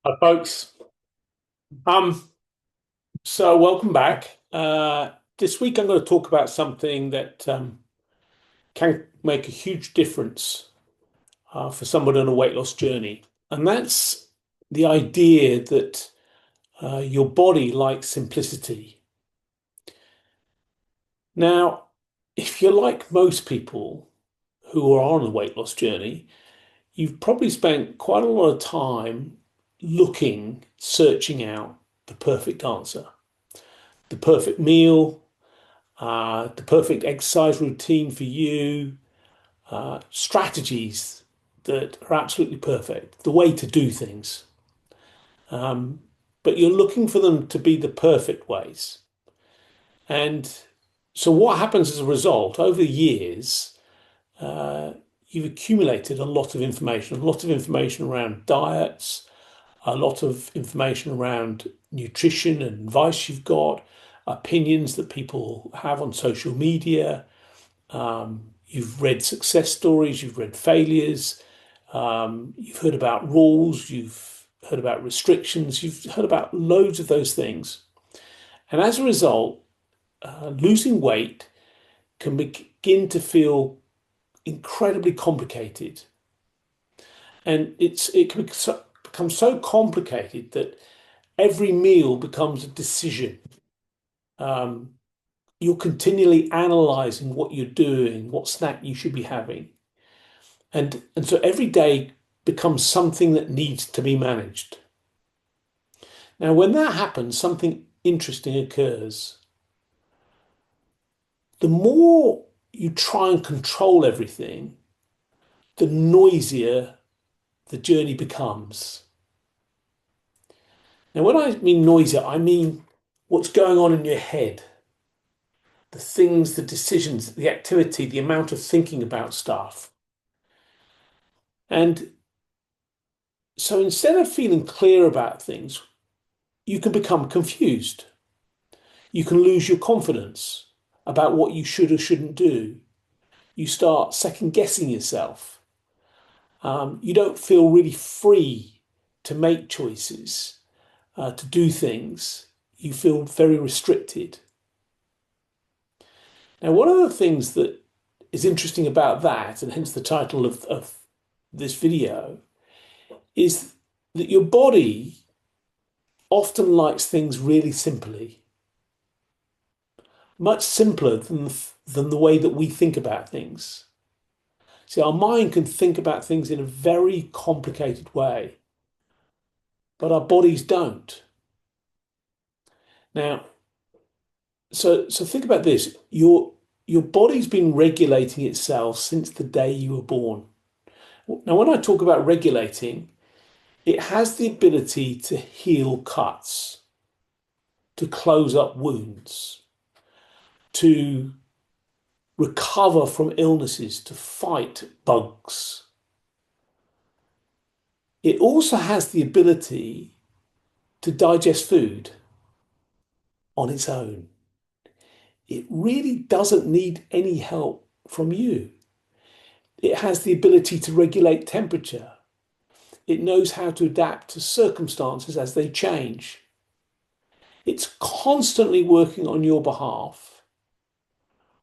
Hi, folks. Um, so welcome back. This week I'm going to talk about something that can make a huge difference for someone on a weight loss journey, and that's the idea that your body likes simplicity. Now, if you're like most people who are on a weight loss journey, you've probably spent quite a lot of time looking, searching out the perfect answer, the perfect meal, the perfect exercise routine for you, strategies that are absolutely perfect, the way to do things. Um, but you're looking for them to be the perfect ways. And so, what happens as a result over the years, uh, you've accumulated a lot of information around diets, a lot of information around nutrition and advice you've got, opinions that people have on social media. You've read success stories, you've read failures, you've heard about rules, you've heard about restrictions, you've heard about loads of those things. And as a result, losing weight can begin to feel incredibly complicated. And it can become so complicated that every meal becomes a decision. Um, you're continually analyzing what you're doing, what snack you should be having. And so every day becomes something that needs to be managed. Now, when that happens, something interesting occurs. The more you try and control everything, the noisier the journey becomes. Now, when I mean noisier, I mean what's going on in your head, the things, the decisions, the activity, the amount of thinking about stuff. And so instead of feeling clear about things, you can become confused. You can lose your confidence about what you should or shouldn't do. You start second guessing yourself. You don't feel really free to make choices, to do things. You feel very restricted. Now, one of the things that is interesting about that, and hence the title of this video, is that your body often likes things really simply, much simpler than the way that we think about things. See, our mind can think about things in a very complicated way, but our bodies don't. Now, so think about this. Your body's been regulating itself since the day you were born. Now, when I talk about regulating, it has the ability to heal cuts, to close up wounds, to recover from illnesses, to fight bugs. It also has the ability to digest food on its own. It really doesn't need any help from you. It has the ability to regulate temperature. It knows how to adapt to circumstances as they change. It's constantly working on your behalf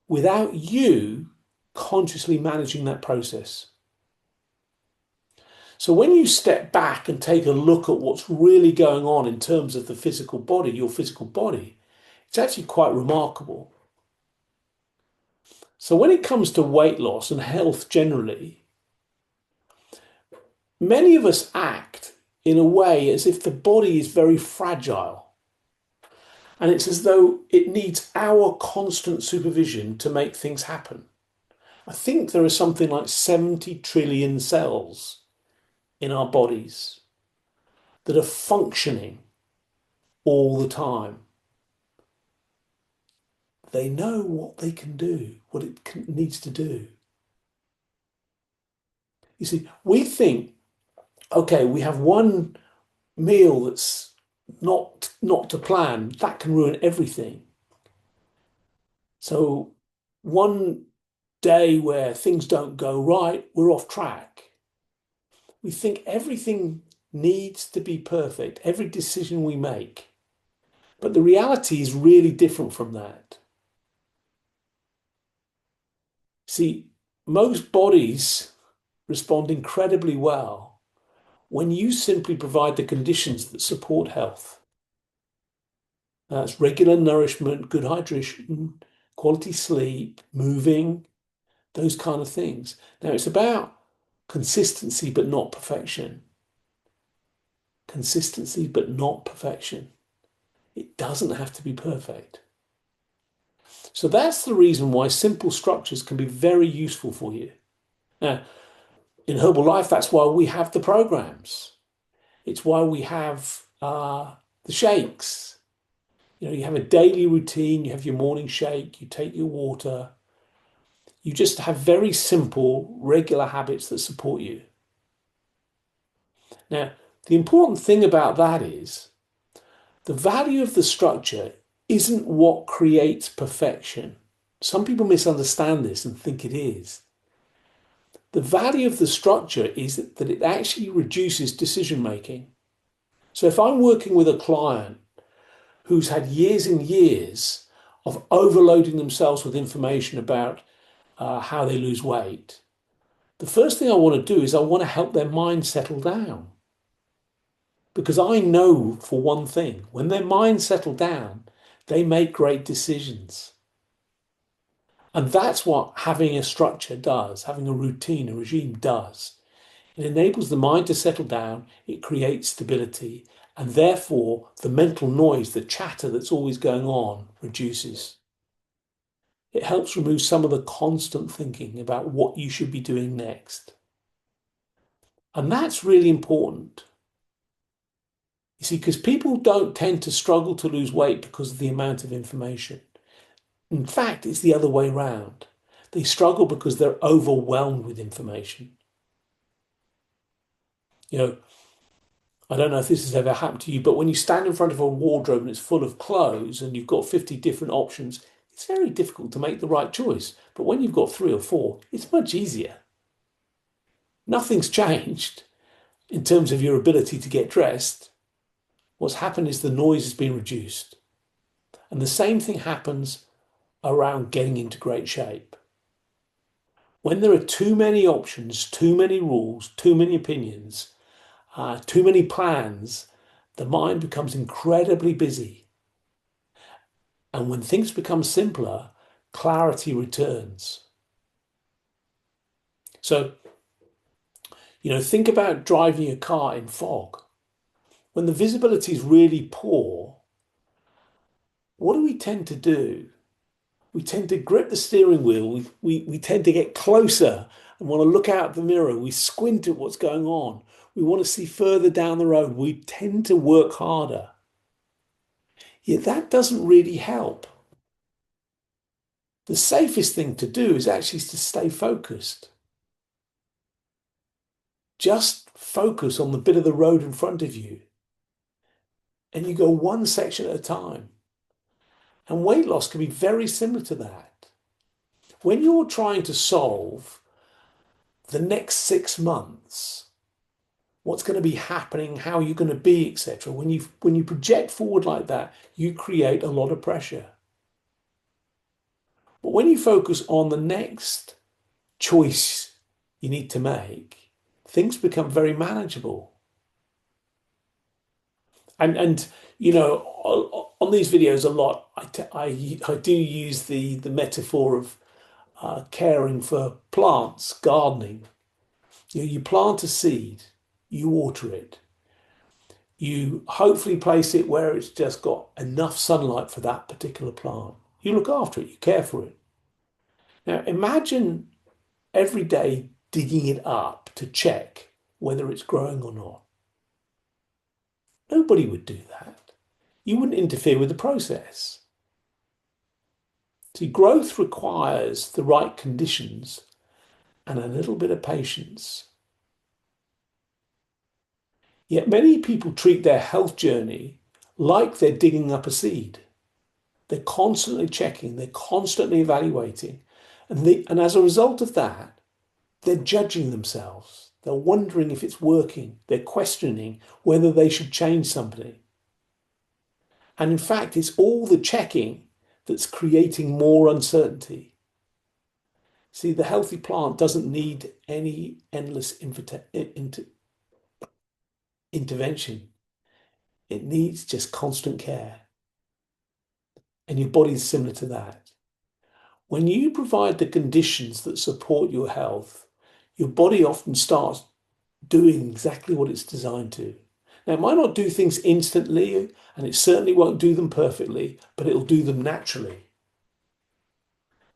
without you consciously managing that process. So when you step back and take a look at what's really going on in terms of the physical body, your physical body, it's actually quite remarkable. So when it comes to weight loss and health generally, many of us act in a way as if the body is very fragile. And it's as though it needs our constant supervision to make things happen. I think there are something like 70 trillion cells in our bodies that are functioning all the time. They know what they can do, what needs to do. You see, we think, okay, we have one meal that's not to plan, that can ruin everything. So one day where things don't go right, we're off track. We think everything needs to be perfect, every decision we make. But the reality is really different from that. See, most bodies respond incredibly well when you simply provide the conditions that support health. That's regular nourishment, good hydration, quality sleep, moving, those kind of things. Now, it's about consistency, but not perfection. Consistency, but not perfection. It doesn't have to be perfect. So that's the reason why simple structures can be very useful for you. Now, in Herbalife, that's why we have the programs. It's why we have the shakes. You have a daily routine, you have your morning shake, you take your water. You just have very simple, regular habits that support you. Now, the important thing about that is the value of the structure isn't what creates perfection. Some people misunderstand this and think it is. The value of the structure is that it actually reduces decision making. So if I'm working with a client who's had years and years of overloading themselves with information about how they lose weight, the first thing I want to do is I want to help their mind settle down. Because I know for one thing, when their minds settle down, they make great decisions. And that's what having a structure does, having a routine, a regime does. It enables the mind to settle down, it creates stability, and therefore the mental noise, the chatter that's always going on, reduces. It helps remove some of the constant thinking about what you should be doing next. And that's really important. You see, because people don't tend to struggle to lose weight because of the amount of information. In fact, it's the other way round. They struggle because they're overwhelmed with information. You know, I don't know if this has ever happened to you, but when you stand in front of a wardrobe and it's full of clothes and you've got 50 different options, it's very difficult to make the right choice. But when you've got 3 or 4, it's much easier. Nothing's changed in terms of your ability to get dressed. What's happened is the noise has been reduced. And the same thing happens around getting into great shape. When there are too many options, too many rules, too many opinions, too many plans, the mind becomes incredibly busy. And when things become simpler, clarity returns. So, think about driving a car in fog. When the visibility is really poor, what do we tend to do? We tend to grip the steering wheel. We tend to get closer and want to look out the mirror. We squint at what's going on. We want to see further down the road. We tend to work harder. Yet that doesn't really help. The safest thing to do is actually to stay focused. Just focus on the bit of the road in front of you. And you go one section at a time. And weight loss can be very similar to that. When you're trying to solve the next 6 months, what's going to be happening, how you're going to be, etc. When you project forward like that, you create a lot of pressure. But when you focus on the next choice you need to make, things become very manageable. And on these videos a lot, I do use the metaphor of caring for plants, gardening. You plant a seed, you water it, you hopefully place it where it's just got enough sunlight for that particular plant. You look after it, you care for it. Now imagine every day digging it up to check whether it's growing or not. Nobody would do that. You wouldn't interfere with the process. See, growth requires the right conditions and a little bit of patience. Yet many people treat their health journey like they're digging up a seed. They're constantly checking, they're constantly evaluating. And as a result of that, they're judging themselves. They're wondering if it's working. They're questioning whether they should change something. And in fact, it's all the checking that's creating more uncertainty. See, the healthy plant doesn't need any endless intervention. It needs just constant care. And your body is similar to that. When you provide the conditions that support your health, your body often starts doing exactly what it's designed to. Now, it might not do things instantly, and it certainly won't do them perfectly, but it'll do them naturally.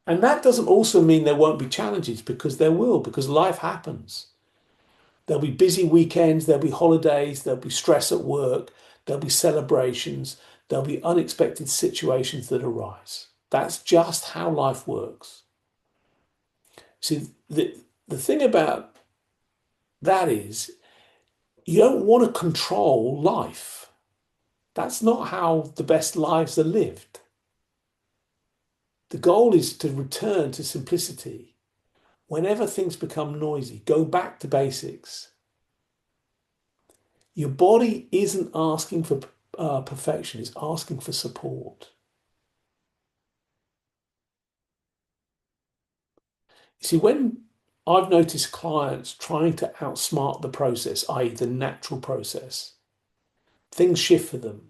And that doesn't also mean there won't be challenges, because there will, because life happens. There'll be busy weekends, there'll be holidays, there'll be stress at work, there'll be celebrations, there'll be unexpected situations that arise. That's just how life works. See, the thing about that is, you don't want to control life. That's not how the best lives are lived. The goal is to return to simplicity. Whenever things become noisy, go back to basics. Your body isn't asking for perfection, it's asking for support. You see, when I've noticed clients trying to outsmart the process, i.e., the natural process, things shift for them.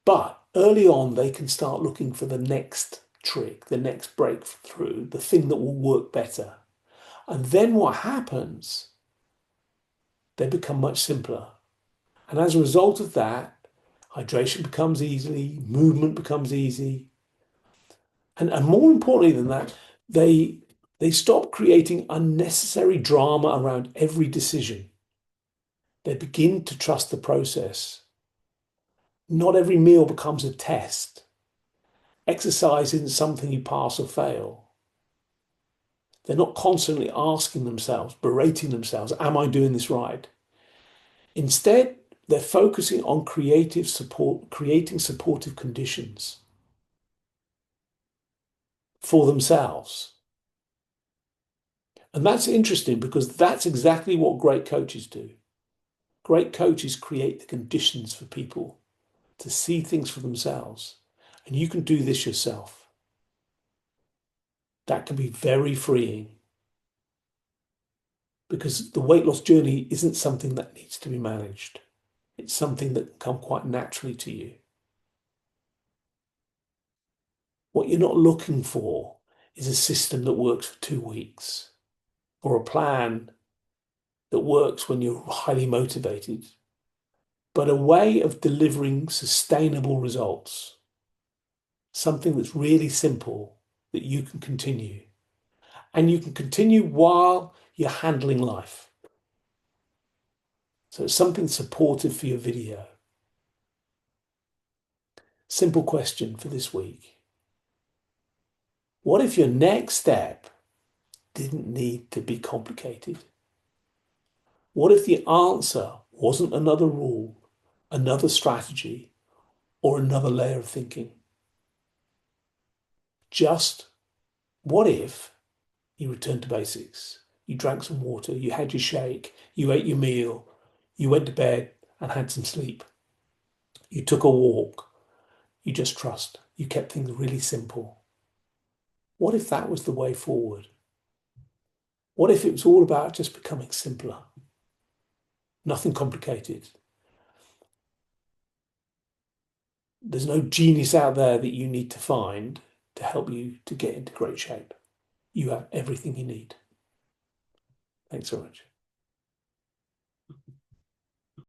But early on, they can start looking for the next trick, the next breakthrough, the thing that will work better. And then what happens? They become much simpler. And as a result of that, hydration becomes easy, movement becomes easy. And more importantly than that, they they stop creating unnecessary drama around every decision. They begin to trust the process. Not every meal becomes a test. Exercise isn't something you pass or fail. They're not constantly asking themselves, berating themselves, am I doing this right? Instead, they're focusing on creative support, creating supportive conditions for themselves. And that's interesting, because that's exactly what great coaches do. Great coaches create the conditions for people to see things for themselves. And you can do this yourself. That can be very freeing, because the weight loss journey isn't something that needs to be managed. It's something that can come quite naturally to you. What you're not looking for is a system that works for 2 weeks, or a plan that works when you're highly motivated, but a way of delivering sustainable results. Something that's really simple that you can continue. And you can continue while you're handling life. So it's something supportive for your video. Simple question for this week. What if your next step didn't need to be complicated? What if the answer wasn't another rule, another strategy, or another layer of thinking? Just what if you returned to basics? You drank some water, you had your shake, you ate your meal, you went to bed and had some sleep. You took a walk, you just trust. You kept things really simple. What if that was the way forward? What if it was all about just becoming simpler? Nothing complicated. There's no genius out there that you need to find to help you to get into great shape. You have everything you need. Thanks so much.